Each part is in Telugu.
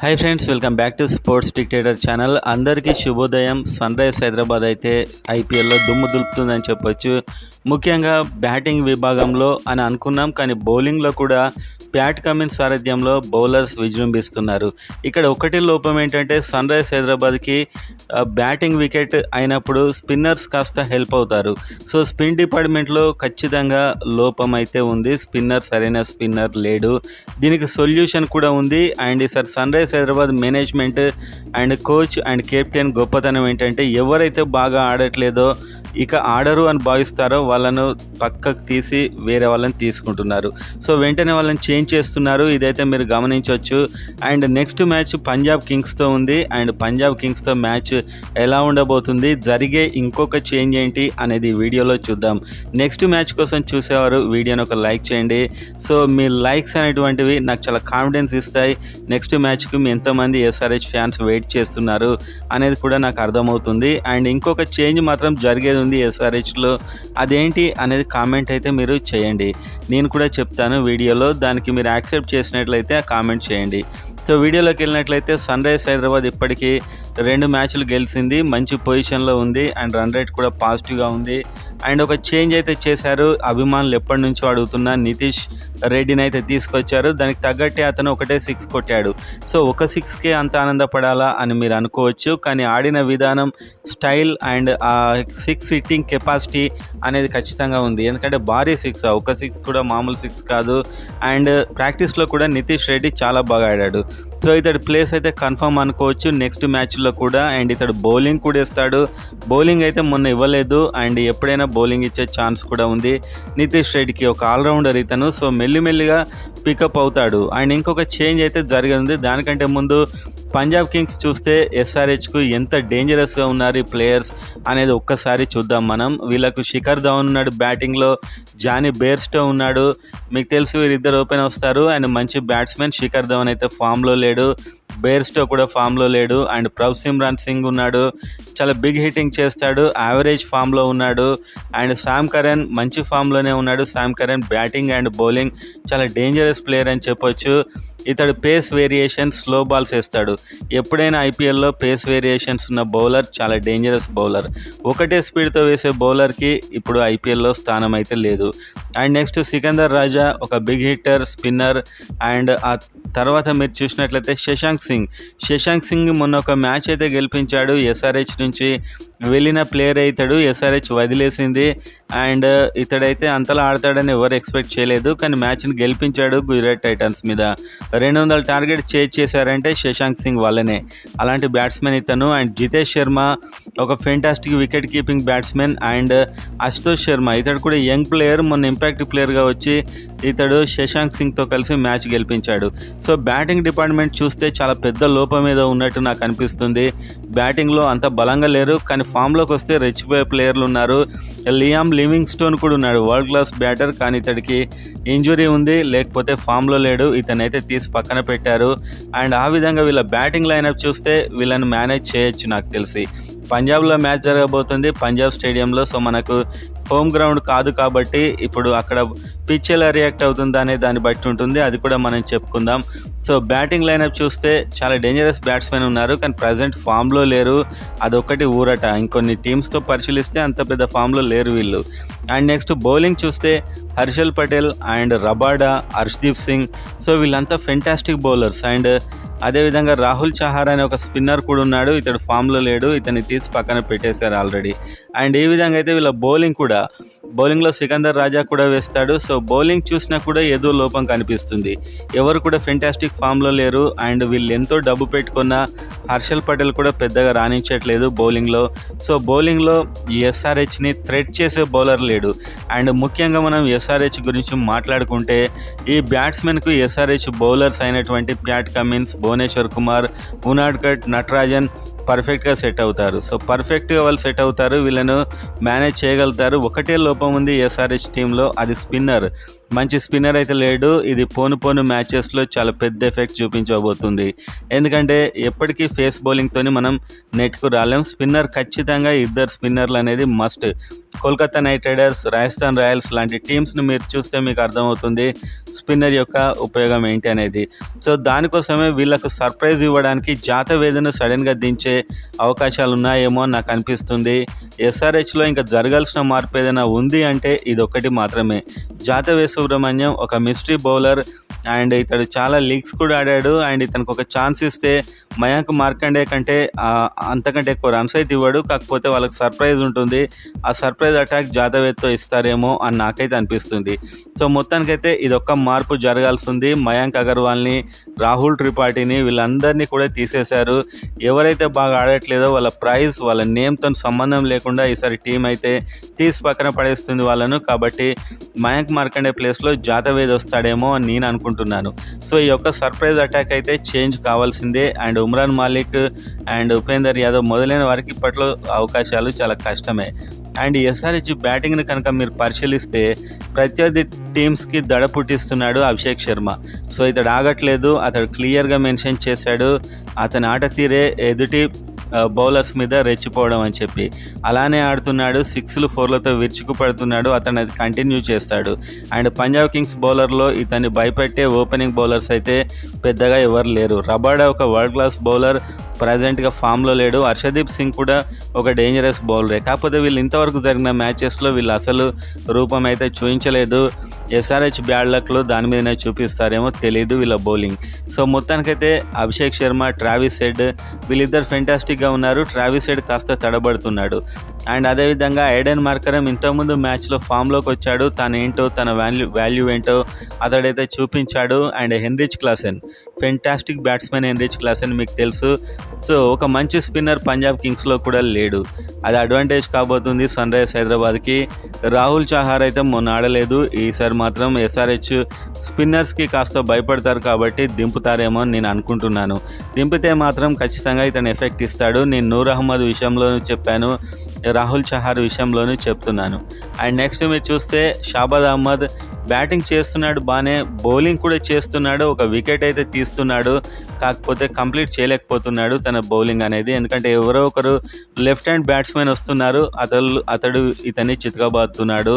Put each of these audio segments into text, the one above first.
Hi friends, welcome back to sports dictator channel. అందరికీ శుభోదయం. సన్ రైజ్ హైదరాబాద్ అయితే ఐపీఎల్లో దుమ్ము దులుపుతుందని చెప్పొచ్చు. ముఖ్యంగా బ్యాటింగ్ విభాగంలో అని అనుకున్నాం, కానీ బౌలింగ్లో కూడా ప్యాట్ కమిన్స్ సారథ్యంలో బౌలర్స్ విజృంభిస్తున్నారు. ఇక్కడ ఒకటి లోపం ఏంటంటే సన్ రైజ్ హైదరాబాద్కి బ్యాటింగ్ వికెట్ అయినప్పుడు స్పిన్నర్స్ కాస్త హెల్ప్ అవుతారు. సో స్పిన్ డిపార్ట్మెంట్లో ఖచ్చితంగా లోపం అయితే ఉంది. సరైన స్పిన్నర్ లేడు. దీనికి సొల్యూషన్ కూడా ఉంది. అండ్ ఈసారి sun rise Hyderabad management and coach and captain గొప్పతనం ఏంటంటే ఎవరైతే బాగా ఆడట్లేదో, ఇక ఆడరు అని భావిస్తారో వాళ్ళను పక్కకు తీసి వేరే వాళ్ళని తీసుకుంటున్నారు. సో వెంటనే వాళ్ళని చేంజ్ చేస్తున్నారు. ఇదైతే మీరు గమనించవచ్చు. అండ్ నెక్స్ట్ మ్యాచ్ పంజాబ్ కింగ్స్తో ఉంది. అండ్ పంజాబ్ కింగ్స్తో మ్యాచ్ ఎలా ఉండబోతుంది, జరిగే ఇంకొక చేంజ్ ఏంటి అనేది వీడియోలో చూద్దాం. నెక్స్ట్ మ్యాచ్ కోసం చూసేవారు వీడియోని ఒక లైక్ చేయండి. సో మీ లైక్స్ అనేటువంటివి నాకు చాలా కాన్ఫిడెన్స్ ఇస్తాయి. నెక్స్ట్ మ్యాచ్కి మీ ఎంతమంది ఎస్ఆర్హెచ్ ఫ్యాన్స్ వెయిట్ చేస్తున్నారు అనేది కూడా నాకు అర్థమవుతుంది. అండ్ ఇంకొక చేంజ్ మాత్రం జరిగేది ఉంది ఎస్ఆర్హెచ్లో. అదేంటి అనేది కామెంట్ అయితే మీరు చేయండి. నేను కూడా చెప్తాను వీడియోలో. దానికి మీరు యాక్సెప్ట్ చేసినట్లయితే కామెంట్ చేయండి. సో వీడియోలోకి వెళ్ళినట్లయితే సన్ రైజ్ హైదరాబాద్ ఇప్పటికీ 2 మ్యాచ్లు గెలిచింది, మంచి పొజిషన్లో ఉంది. అండ్ రన్ రేట్ కూడా పాజిటివ్గా ఉంది. అండ్ ఒక చేంజ్ అయితే చేశారు. అభిమానులు ఎప్పటి నుంచో అడుగుతున్న నితీష్ రెడ్డిని అయితే తీసుకొచ్చారు. దానికి తగ్గట్టే అతను ఒకటే 6 కొట్టాడు. సో ఒక 6కే అంత ఆనందపడాలా అని మీరు అనుకోవచ్చు, కానీ ఆడిన విధానం, స్టైల్ అండ్ ఆ 6 హిట్టింగ్ కెపాసిటీ అనేది ఖచ్చితంగా ఉంది. ఎందుకంటే భారీ 6, ఒక 6 కూడా మామూలు 6 కాదు. అండ్ ప్రాక్టీస్లో కూడా నితీష్ రెడ్డి చాలా బాగా ఆడాడు. సో ఇతడి ప్లేస్ అయితే కన్ఫర్మ్ అనుకోవచ్చు నెక్స్ట్ మ్యాచ్లో కూడా. అండ్ ఇతడు బౌలింగ్ కూడా ఇస్తాడు. బౌలింగ్ అయితే మొన్న ఇవ్వలేదు, అండ్ ఎప్పుడైనా బౌలింగ్ ఇచ్చే ఛాన్స్ కూడా ఉంది నితీష్ రెడ్డికి. ఒక ఆల్రౌండర్ ఇతను. సో మెల్లిమెల్లిగా పికప్ అవుతాడు. అండ్ ఇంకొక చేంజ్ అయితే జరిగింది. దానికంటే ముందు పంజాబ్ కింగ్స్ చూస్తే ఎస్ఆర్హెచ్కు ఎంత డేంజరస్గా ఉన్నారు ఈ ప్లేయర్స్ అనేది ఒక్కసారి చూద్దాం మనం. వీళ్ళకు శిఖర్ ధవన్ ఉన్నాడు బ్యాటింగ్లో, జానీ బేర్స్టో ఉన్నాడు. మీకు తెలుసు వీరిద్దరు ఓపెన్ వస్తారు. అండ్ మంచి బ్యాట్స్మెన్. శిఖర్ ధవన్ అయితే ఫామ్లో లేడు, బేర్స్టో కూడా ఫామ్లో లేడు. అండ్ ప్రవ్సిమ్రాన్ సింగ్ ఉన్నాడు, చాలా బిగ్ హిట్టింగ్ చేస్తాడు, యావరేజ్ ఫామ్లో ఉన్నాడు. అండ్ శామ్ కరెన్ మంచి ఫామ్లోనే ఉన్నాడు. Sam current batting and bowling చాలా డేంజరస్ ప్లేయర్ అని చెప్పొచ్చు. ఇతడు పేస్ వేరియేషన్, స్లో బాల్స్ వేస్తాడు. ఎప్పుడైనా ఐపీఎల్లో పేస్ వేరియేషన్స్ ఉన్న బౌలర్ చాలా డేంజరస్ బౌలర్. ఒకటే స్పీడ్తో వేసే బౌలర్కి ఇప్పుడు ఐపీఎల్లో స్థానం అయితే లేదు. అండ్ నెక్స్ట్ సికందర్ రాజా ఒక బిగ్ హిట్టర్, స్పిన్నర్. అండ్ ఆ తర్వాత మీరు చూసినట్లయితే శశాంక్ సింగ్ మొన్న ఒక మ్యాచ్ అయితే గెలిపించాడు. ఎస్ఆర్హెచ్ నుంచి వెళ్ళిన ప్లేయర్ అవుతాడు, ఎస్ఆర్హెచ్ వదిలేసింది. అండ్ ఇతడైతే అంతలా ఆడతాడని ఎవరు ఎక్స్పెక్ట్ చేయలేదు, కానీ మ్యాచ్ని గెలిపించాడు గుజరాత్ టైటన్స్ మీద. 200 టార్గెట్ చేశారంటే శశాంక్ సింగ్ వల్లనే. అలాంటి బ్యాట్స్మెన్ ఇతను. అండ్ జితేష్ శర్మ ఒక fantastic wicket keeping batsmen. And Ashutosh Sharma ఇతడు కూడా యంగ్ ప్లేయర్, మొన్న ఇంపాక్ట్ ప్లేయర్గా వచ్చి ఇతడు శశాంక్ సింగ్తో కలిసి మ్యాచ్ గెలిపించాడు. సో బ్యాటింగ్ డిపార్ట్మెంట్ చూస్తే చాలా పెద్ద లోపం మీద ఉన్నట్టు నాకు అనిపిస్తుంది. బ్యాటింగ్లో అంత బలంగా లేరు, కానీ ఫామ్లోకి వస్తే రెచ్చిపోయే ప్లేయర్లు ఉన్నారు. లియామ్ లివింగ్స్టోన్ కూడా ఉన్నాడు, వరల్డ్ క్లాస్ బ్యాటర్, కానీ ఇతడికి ఇంజురీ ఉంది, లేకపోతే ఫామ్లో లేడు. ఇతనైతే తీసి పక్కన పెట్టారు. అండ్ ఆ విధంగా వీళ్ళ బ్యాటింగ్ లైనప్ చూస్తే వీళ్ళని మేనేజ్ చేయొచ్చు నాకు తెలిసి. పంజాబ్లో మ్యాచ్ జరగబోతుంది, పంజాబ్ స్టేడియంలో. సో మనకు హోమ్ గ్రౌండ్ కాదు కాబట్టి ఇప్పుడు అక్కడ పిచ్ ఎలా రియాక్ట్ అవుతుంది అనే దాన్ని బట్టి ఉంటుంది, అది కూడా మనం చెప్పుకుందాం. సో బ్యాటింగ్ లైనప్ చూస్తే చాలా డేంజరస్ బ్యాట్స్మెన్ ఉన్నారు, కానీ ప్రజెంట్ ఫామ్లో లేరు. అదొక్కటి ఊరట. ఇంకొన్ని టీమ్స్తో పరిశీలిస్తే అంత పెద్ద ఫామ్లో లేరు వీళ్ళు. అండ్ నెక్స్ట్ బౌలింగ్ చూస్తే Harshal Patel and Rabada, Harshdeep Singh. So వీళ్ళంతా ఫెంటాస్టిక్ బౌలర్స్. అండ్ అదేవిధంగా రాహుల్ చహార్ అనే ఒక స్పిన్నర్ కూడా ఉన్నాడు. ఇతడు ఫామ్లో లేడు, ఇతన్ని తీసి పక్కన పెట్టేశారు ఆల్రెడీ. అండ్ ఈ విధంగా అయితే వీళ్ళ బౌలింగ్లో సికందర్ రాజా కూడా వేస్తాడు. సో బౌలింగ్ చూసినా కూడా ఏదో లోపం కనిపిస్తుంది. ఎవరు కూడా ఫెంటాస్టిక్ ఫామ్లో లేరు. అండ్ వీళ్ళు ఎంతో డబ్బు పెట్టుకున్న హర్షల్ పటేల్ కూడా పెద్దగా రాణించట్లేదు బౌలింగ్లో. సో బౌలింగ్లో ఎస్ఆర్హెచ్ని థ్రెట్ చేసే బౌలర్ లేడు. అండ్ ముఖ్యంగా మనం ఎస్ఆర్హెచ్ గురించి మాట్లాడుకుంటే ఈ బ్యాట్స్మెన్కు ఎస్ఆర్హెచ్ బౌలర్స్ అయినటువంటి ప్యాట్ కమిన్స్, భువనేశ్వర్ కుమార్, ఉనాడ్కట్, నటరాజన్ పర్ఫెక్ట్గా సెట్ అవుతారు. సో పర్ఫెక్ట్గా వాళ్ళు సెట్ అవుతారు, వీళ్ళను మేనేజ్ చేయగలుగుతారు. ఒకటే లోపం ఉంది ఎస్ఆర్హెచ్ టీంలో, అది స్పిన్నర్. మంచి స్పిన్నర్ అయితే లేడు. ఇది పోను పోను మ్యాచెస్‌లో చాలా పెద్ద ఎఫెక్ట్ చూపించబోతుంది. ఎందుకంటే ఎప్పటికీ ఫేస్ బౌలింగ్‌తోని మనం నెట్‌కు రాలేం. స్పిన్నర్ ఖచ్చితంగా ఇద్దరు స్పిన్నర్లు అనేది must. Kolkata night riders, Rajasthan Royals లాంటి టీమ్స్‌ని మీరు చూస్తే మీకు అర్థమవుతుంది స్పిన్నర్ యొక్క ఉపయోగం ఏంటి అనేది. సో దానికోసమే వీళ్ళకు సర్ప్రైజ్ ఇవ్వడానికి జాతవేదను సడన్గా దించే అవకాశాలు ఉన్నాయేమో అని నాకు అనిపిస్తుంది. ఎస్ఆర్హెచ్లో ఇంకా జరగాల్సిన మార్పు ఏదైనా ఉంది అంటే ఇదొక్కటి మాత్రమే. జాతవే సుబ్రహ్మణ్యం ఒక మిస్టరీ బౌలర్ అండ్ ఇతడు చాలా లీగ్స్ కూడా ఆడాడు. అండ్ ఇతనికి ఒక ఛాన్స్ ఇస్తే మయాంక్ మార్కండే కంటే అంతకంటే ఎక్కువ రన్స్ అయితే ఇవ్వడు. కాకపోతే వాళ్ళకి సర్ప్రైజ్ ఉంటుంది. ఆ సర్ప్రైజ్ అటాక్ జాతవేత్తో ఇస్తారేమో అని నాకైతే అనిపిస్తుంది. సో మొత్తానికైతే ఇదొక్క మార్పు జరగాల్సి ఉంది. మయాంక్ అగర్వాల్ని, రాహుల్ త్రిపాఠిని వీళ్ళందరినీ కూడా తీసేశారు. ఎవరైతే బాగా ఆడట్లేదో వాళ్ళ ప్రైజ్, వాళ్ళ నేమ్తో సంబంధం లేకుండా ఈసారి టీం అయితే తీసి పక్కన పడేస్తుంది వాళ్ళను. కాబట్టి మయాంక్ మార్కండే ప్లేస్లో జాతవేద్ వస్తాడేమో అని నేను అనుకుంటున్నాను. సో ఈ యొక్క సర్ప్రైజ్ అటాక్ అయితే చేంజ్ కావాల్సిందే. అండ్ ఉమ్రాన్ మాలిక్ అండ్ ఉపేందర్ యాదవ్ మొదలైన వారికి ఇప్పట్లో అవకాశాలు చాలా కష్టమే. అండ్ ఎస్ఆర్హెచ్ బ్యాటింగ్ని కనుక మీరు పరిశీలిస్తే ప్రత్యర్థి టీమ్స్కి దడ పుట్టిస్తున్నాడు అభిషేక్ శర్మ. సో ఇతడు ఆగట్లేదు. అతడు క్లియర్గా మెన్షన్ చేశాడు అతని ఆట తీరే ఎదుటి బౌలర్స్ మీద రెచ్చిపోవడం అని చెప్పి. అలానే ఆడుతున్నాడు. 6లు 4లతో విరుచుకుపడుతున్నాడు. అతను అది కంటిన్యూ చేస్తాడు. అండ్ పంజాబ్ కింగ్స్ బౌలర్లో ఇతన్ని భయపెట్టే ఓపెనింగ్ బౌలర్స్ అయితే పెద్దగా ఎవరు లేరు. రబాడా ఒక వరల్డ్ క్లాస్ బౌలర్, ప్రజెంట్గా ఫామ్లో లేడు. హర్షదీప్ సింగ్ కూడా ఒక డేంజరస్ బౌలరే. కాకపోతే వీళ్ళు ఇంతవరకు జరిగిన మ్యాచెస్లో వీళ్ళు అసలు రూపం అయితే చూపించలేదు. ఎస్ఆర్హెచ్ బ్యాడ్ లక్లో దాని మీదనే చూపిస్తారేమో తెలియదు వీళ్ళ బౌలింగ్. సో మొత్తానికైతే అభిషేక్ శర్మ, ట్రావిస్ హెడ్ వీళ్ళిద్దరు ఫెంటాస్టిక్గా ఉన్నారు. ట్రావిస్ హెడ్ కాస్త తడబడుతున్నాడు. అండ్ అదేవిధంగా ఐడెన్ మార్కరమ్ ఇంతకుముందు మ్యాచ్లో ఫామ్లోకి వచ్చాడు. తనేంటో తన వాల్యూ ఏంటో అతడైతే చూపించాడు. And Heinrich Klaasen, fantastic batsmen Heinrich Klaasen మీకు తెలుసు. సో ఒక మంచి స్పిన్నర్ పంజాబ్ కింగ్స్లో కూడా లేడు. అది అడ్వాంటేజ్ కాబోతుంది సన్ రైజర్స్ హైదరాబాద్కి. రాహుల్ చహార్ అయితే మొన్న ఆడలేదు. ఈసారి మాత్రం ఎస్ఆర్హెచ్ స్పిన్నర్స్కి కాస్త భయపడతారు కాబట్టి దింపుతారేమో అని నేను అనుకుంటున్నాను. దింపితే మాత్రం ఖచ్చితంగా ఇతను ఎఫెక్ట్ ఇస్తాడు. నేను నూర్ అహ్మద్ విషయంలోనూ చెప్పాను, రాహుల్ చహార్ విషయంలోనూ చెప్తున్నాను. అండ్ నెక్స్ట్ మీరు చూస్తే షాబాద్ అహ్మద్ బ్యాటింగ్ చేస్తున్నాడు బాగానే, బౌలింగ్ కూడా చేస్తున్నాడు. ఒక వికెట్ అయితే తీస్తున్నాడు. కాకపోతే కంప్లీట్ చేయలేకపోతున్నాడు తన బౌలింగ్ అనేది. ఎందుకంటే ఎవరో ఒకరు లెఫ్ట్ హ్యాండ్ బ్యాట్స్మెన్ వస్తున్నారు. అతడు ఇతన్ని చితకబాదుతున్నాడు.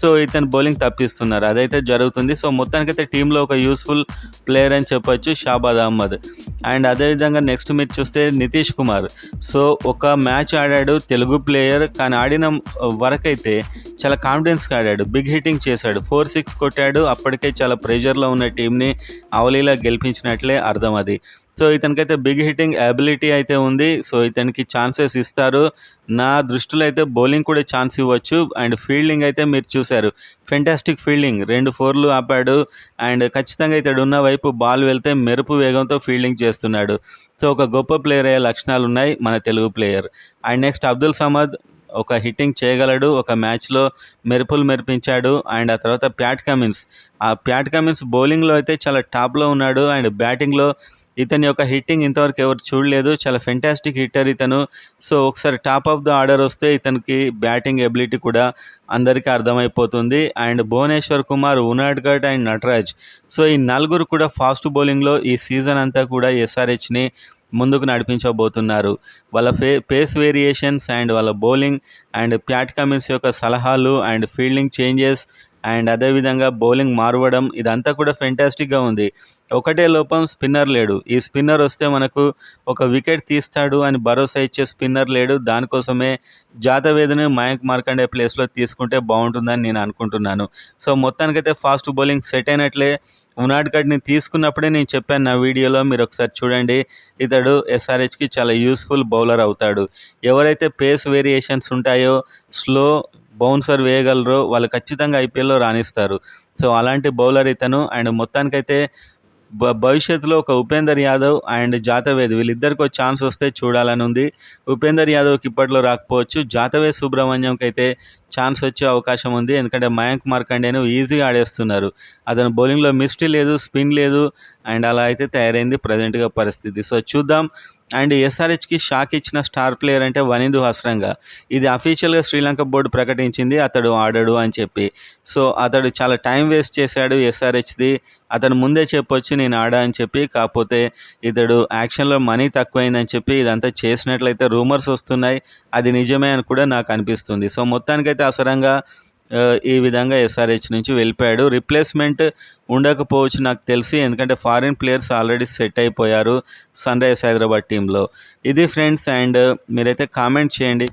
సో ఇతను బౌలింగ్ తప్పిస్తున్నారు. అదైతే జరుగుతుంది. సో మొత్తానికైతే టీంలో ఒక యూస్ఫుల్ ప్లేయర్ అని చెప్పొచ్చు షాబాద్ అహ్మద్. అండ్ అదేవిధంగా నెక్స్ట్ మీరు చూస్తే నితీష్ కుమార్. సో ఒక మ్యాచ్ ఆడాడు, తెలుగు ప్లేయర్, కానీ ఆడిన వరకైతే చాలా కాన్ఫిడెన్స్గా ఆడాడు. బిగ్ హిట్టింగ్ చేశాడు, 4-6 కొట్టాడు. అప్పటికే చాలా ప్రెషర్లో ఉన్న టీంని అవలీలా గెలిపించినట్లే అర్థం అది. సో ఇతనికైతే బిగ్ హిట్టింగ్ అబిలిటీ అయితే ఉంది. సో ఇతనికి ఛాన్సెస్ ఇస్తారు. నా దృష్టిలో అయితే బౌలింగ్ కూడా ఛాన్స్ ఇవ్వచ్చు. అండ్ ఫీల్డింగ్ అయితే మీరు చూశారు, ఫెంటాస్టిక్ ఫీల్డింగ్, 2 4లు ఆపాడు. అండ్ ఖచ్చితంగా ఇతడు ఉన్న వైపు బాల్ వెళ్తే మెరుపు వేగంతో ఫీల్డింగ్ చేస్తున్నాడు. సో ఒక గొప్ప ప్లేయర్ అయ్యే లక్షణాలు ఉన్నాయి మన Telugu player. And next Abdul Samad ఒక హిట్టింగ్ చేయగలడు. ఒక మ్యాచ్లో మెరుపులు మెరిపించాడు. అండ్ ఆ తర్వాత ప్యాట్ కమిన్స్ బౌలింగ్లో అయితే చాలా టాప్లో ఉన్నాడు. అండ్ బ్యాటింగ్లో ఇతని యొక్క హిట్టింగ్ ఇంతవరకు ఎవరు చూడలేదు. చాలా ఫెంటాస్టిక్ హిట్టర్ ఇతను. సో ఒకసారి టాప్ ఆఫ్ ద ఆర్డర్ వస్తే ఇతనికి బ్యాటింగ్ ఎబిలిటీ కూడా అందరికీ అర్థమైపోతుంది. And Bhuvneshwar Kumar, Unadkat and Natraj. So ఈ నలుగురు కూడా ఫాస్ట్ బౌలింగ్లో ఈ సీజన్ అంతా కూడా ఎస్ఆర్హెచ్ని ముందుకు నడిపించబోతున్నారు. వాళ్ళ పేస్ వేరియేషన్స్ అండ్ వాళ్ళ బౌలింగ్ అండ్ ప్యాట్ కమిన్స్ యొక్క సలహాలు అండ్ ఫీల్డింగ్ చేంజెస్ అండ్ అదేవిధంగా బౌలింగ్ మారవడం ఇదంతా కూడా ఫెంటాస్టిక్గా ఉంది. ఒకటే లోపం, స్పిన్నర్ లేడు. ఈ స్పిన్నర్ వస్తే మనకు ఒక వికెట్ తీస్తాడు అని భరోసా ఇచ్చే స్పిన్నర్ లేడు. దానికోసమే జాతవేద్ని మయాంక్ మార్కండే ప్లేస్లో తీసుకుంటే బాగుంటుందని నేను అనుకుంటున్నాను. సో మొత్తానికైతే ఫాస్ట్ బౌలింగ్ సెట్ అయినట్లే. ఉనాడ్కట్ని తీసుకున్నప్పుడే నేను చెప్పాను నా వీడియోలో, మీరు ఒకసారి చూడండి. ఇతడు ఎస్ఆర్హెచ్కి చాలా యూస్ఫుల్ బౌలర్ అవుతాడు. ఎవరైతే పేస్ వేరియేషన్స్ ఉంటాయో, స్లో బౌన్సర్ వేయగలరో వాళ్ళు ఖచ్చితంగా ఐపీఎల్లో రాణిస్తారు. సో అలాంటి బౌలర్ ఇతను. అండ్ మొత్తానికైతే భవిష్యత్తులో ఒక ఉపేందర్ యాదవ్ అండ్ జాతవేద్ వీళ్ళిద్దరికి ఒక ఛాన్స్ వస్తే చూడాలని ఉంది. ఉపేందర్ యాదవ్కి ఇప్పట్లో రాకపోవచ్చు. జాతవేద్ సుబ్రహ్మణ్యంకి అయితే ఛాన్స్ వచ్చే అవకాశం ఉంది. ఎందుకంటే మయాంక్ మార్కండేను ఈజీగా ఆడేస్తున్నారు. అతను బౌలింగ్లో మిస్టరీ లేదు, స్పిన్ లేదు. అండ్ అలా అయితే తయారైంది ప్రజెంట్‌గా పరిస్థితి. సో చూద్దాం. అండ్ ఎస్ఆర్‌హెచ్‌కి షాక్ ఇచ్చిన స్టార్ ప్లేయర్ అంటే వనిందు హస్రంగా. ఇది అఫీషియల్‌గా శ్రీలంక బోర్డు ప్రకటించింది అతడు ఆడడు అని చెప్పి. సో అతడు చాలా టైం వేస్ట్ చేశాడు ఎస్ఆర్‌హెచ్‌ది. అతను ముందే చెప్పొచ్చు నేను ఆడా అని చెప్పి. కాకపోతే ఇతడు యాక్షన్‌లో మనీ తక్కువైందని చెప్పి ఇదంతా చేసినట్లయితే రూమర్స్ వస్తున్నాయి. అది నిజమే అని కూడా నాకు అనిపిస్తుంది. సో మొత్తానికైతే హసరంగా ఈ విధంగా ఎస్ఆర్‌హెచ్ నుంచి వెళ్ళిపోయాడు. రిప్లేస్‌మెంట్ ఉండకపోవచ్చు నాకు తెలిసి. ఎందుకంటే ఫారిన్ ప్లేయర్స్ ఆల్రెడీ సెట్ అయిపోయారు సన్‌రైజర్స్ హైదరాబాద్ టీంలో. ఇది ఫ్రెండ్స్. అండ్ మీరైతే కామెంట్ చేయండి.